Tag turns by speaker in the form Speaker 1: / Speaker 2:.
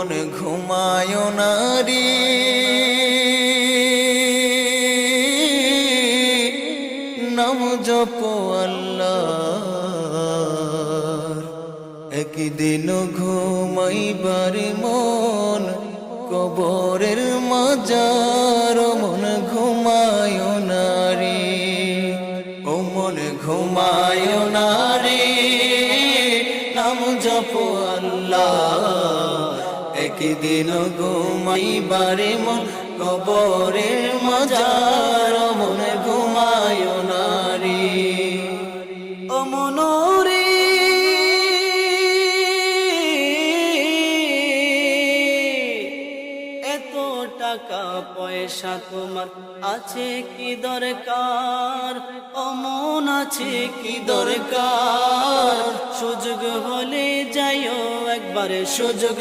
Speaker 1: মন ঘুমায় না রে, নাম জপ আল্লাহর। একদিন ঘুমাইবার মন কবরের মাজার, মন ঘুমায় না রে, ও মন ঘুমায় না রে, নাম জপ আল্লাহ। একদিন ঘুমাইবার মন কবরের মাজার, মন ঘুমায় না রে, ও মন রে। টাকা পয়সা তোমার আছে কি দরকার, অমন আছে কি দরকার, সুযোগ হলে যাইও একবারে, সুযোগ